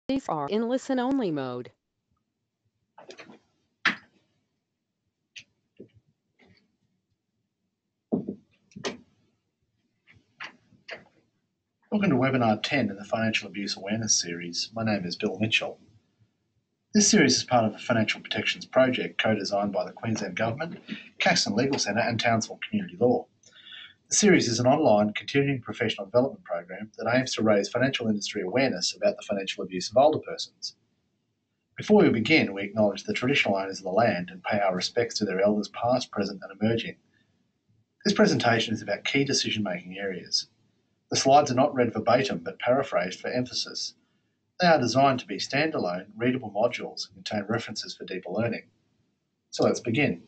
These are in listen-only mode. Welcome to webinar 10 in the Financial Abuse Awareness series. My name is Bill Mitchell. This series is part of a financial protections project co-designed by the Queensland Government, Caxton Legal Centre and Townsville Community Law. The series is an online continuing professional development program that aims to raise financial industry awareness about the financial abuse of older persons. Before we begin, we acknowledge the traditional owners of the land and pay our respects to their elders past, present and emerging. This presentation is about key decision-making areas. The slides are not read verbatim but paraphrased for emphasis. They are designed to be standalone, readable modules and contain references for deeper learning. So let's begin.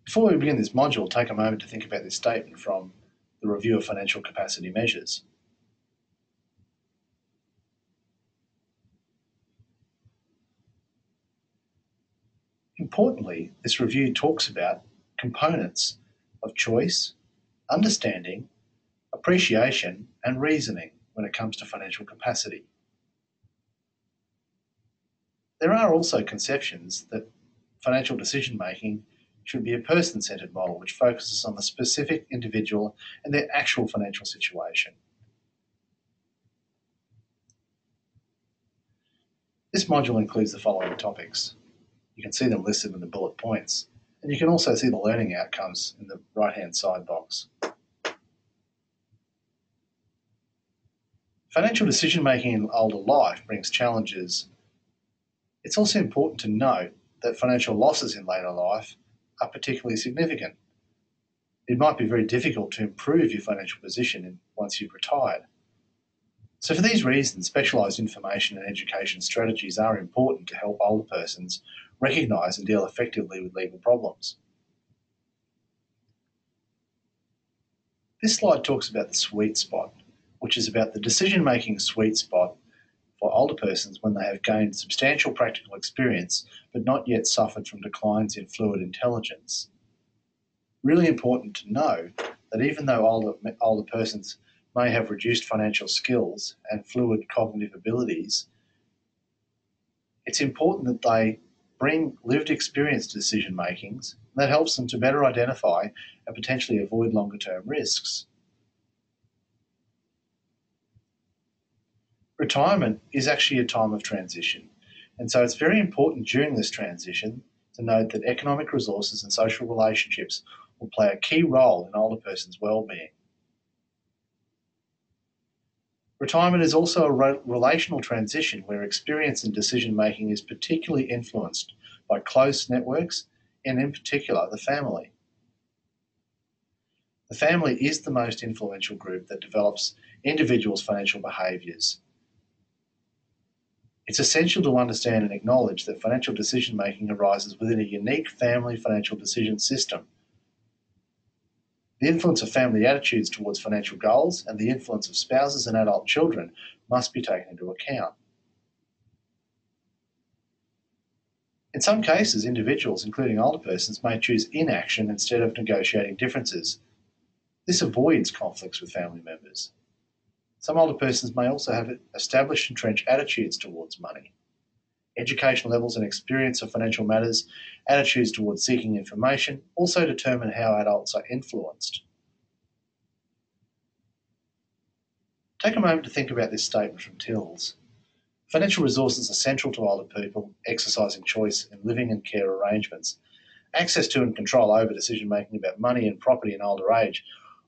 Before we begin this module, take a moment to think about this statement from the Review of Financial Capacity Measures. Importantly, this review talks about components of choice, understanding, appreciation and reasoning when it comes to financial capacity. There are also conceptions that financial decision-making should be a person-centred model which focuses on the specific individual and their actual financial situation. This module includes the following topics. You can see them listed in the bullet points, and you can also see the learning outcomes in the right-hand side box. Financial decision-making in older life brings challenges. It's also important to note that financial losses in later life are particularly significant. It might be very difficult to improve your financial position once you've retired. So for these reasons, specialised information and education strategies are important to help older persons recognise and deal effectively with legal problems. This slide talks about the sweet spot, which is about the decision-making sweet spot for older persons when they have gained substantial practical experience but not yet suffered from declines in fluid intelligence. Really important to know that even though older persons may have reduced financial skills and fluid cognitive abilities, it's important that they bring lived experience to decision makings that helps them to better identify and potentially avoid longer-term risks. Retirement is actually a time of transition, and so it's very important during this transition to note that economic resources and social relationships will play a key role in older persons' well-being. Retirement is also a relational transition where experience in decision-making is particularly influenced by close networks and, in particular, the family. The family is the most influential group that develops individuals' financial behaviours. It's essential to understand and acknowledge that financial decision-making arises within a unique family financial decision system. The influence of family attitudes towards financial goals and the influence of spouses and adult children must be taken into account. In some cases, individuals, including older persons, may choose inaction instead of negotiating differences. This avoids conflicts with family members. Some older persons may also have established entrenched attitudes towards money. Education levels and experience of financial matters, attitudes towards seeking information also determine how adults are influenced. Take a moment to think about this statement from Tills. Financial resources are central to older people exercising choice in living and care arrangements. Access to and control over decision-making about money and property in older age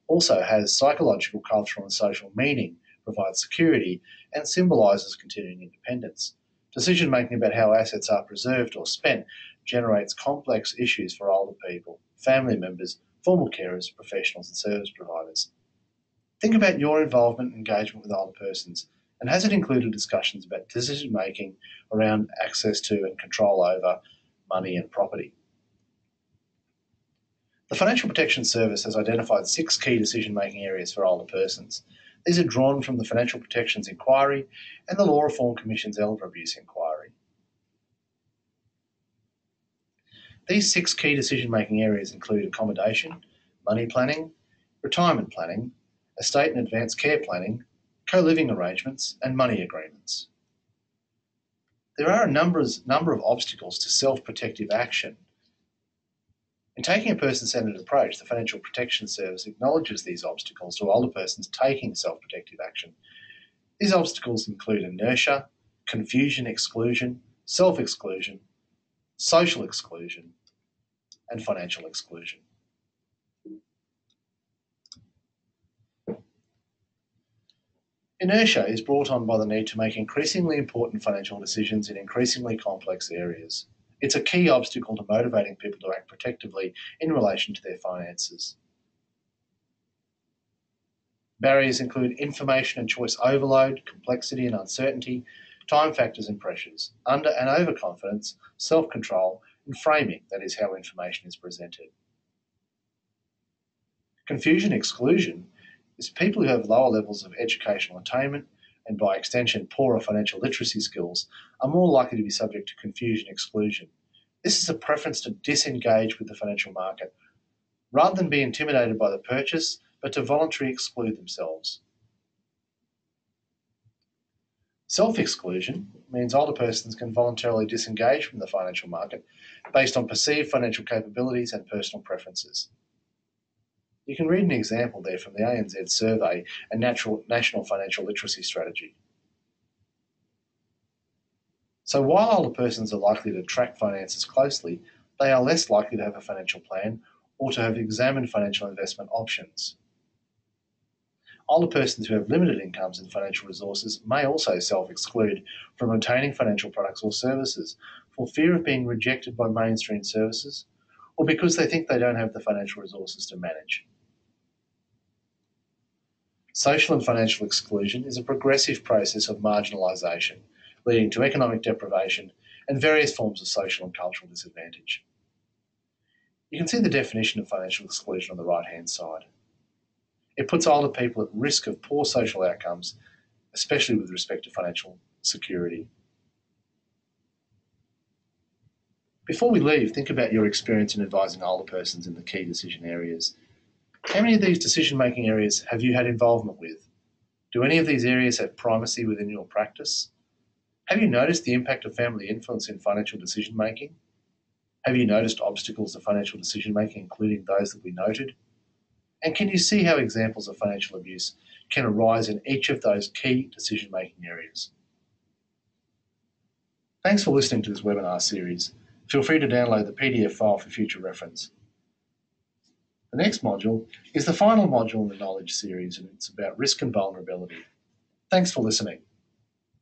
also has psychological, cultural and social meaning, provides security and symbolises continuing independence. Decision-making about how assets are preserved or spent generates complex issues for older people, family members, formal carers, professionals and service providers. Think about your involvement and engagement with older persons, and has it included discussions about decision-making around access to and control over money and property? The Financial Protection Service has identified 6 key decision-making areas for older persons. These are drawn from the Financial Protections Inquiry and the Law Reform Commission's Elder Abuse Inquiry. These 6 key decision-making areas include accommodation, money planning, retirement planning, estate and advanced care planning, co-living arrangements, and money agreements. There are a number of obstacles to self-protective action. In taking a person-centred approach, the Financial Protection Service acknowledges these obstacles to older persons taking self-protective action. These obstacles include inertia, confusion exclusion, self-exclusion, social exclusion, and financial exclusion. Inertia is brought on by the need to make increasingly important financial decisions in increasingly complex areas. It's a key obstacle to motivating people to act protectively in relation to their finances. Barriers include information and choice overload, complexity and uncertainty, time factors and pressures, under and overconfidence, self-control, and framing, that is, how information is presented. Confusion exclusion is people who have lower levels of educational attainment and, by extension, poorer financial literacy skills are more likely to be subject to confusion exclusion. This is a preference to disengage with the financial market rather than be intimidated by the purchase, but to voluntarily exclude themselves. Self-exclusion means older persons can voluntarily disengage from the financial market based on perceived financial capabilities and personal preferences. You can read an example there from the ANZ survey and National Financial Literacy Strategy. So while older persons are likely to track finances closely, they are less likely to have a financial plan or to have examined financial investment options. Older persons who have limited incomes and financial resources may also self-exclude from obtaining financial products or services for fear of being rejected by mainstream services or because they think they don't have the financial resources to manage. Social and financial exclusion is a progressive process of marginalisation, leading to economic deprivation and various forms of social and cultural disadvantage. You can see the definition of financial exclusion on the right-hand side. It puts older people at risk of poor social outcomes, especially with respect to financial security. Before we leave, think about your experience in advising older persons in the key decision areas. How many of these decision-making areas have you had involvement with? Do any of these areas have primacy within your practice? Have you noticed the impact of family influence in financial decision-making? Have you noticed obstacles to financial decision-making, including those that we noted? And can you see how examples of financial abuse can arise in each of those key decision-making areas? Thanks for listening to this webinar series. Feel free to download the PDF file for future reference. The next module is the final module in the knowledge series, and it's about risk and vulnerability. Thanks for listening.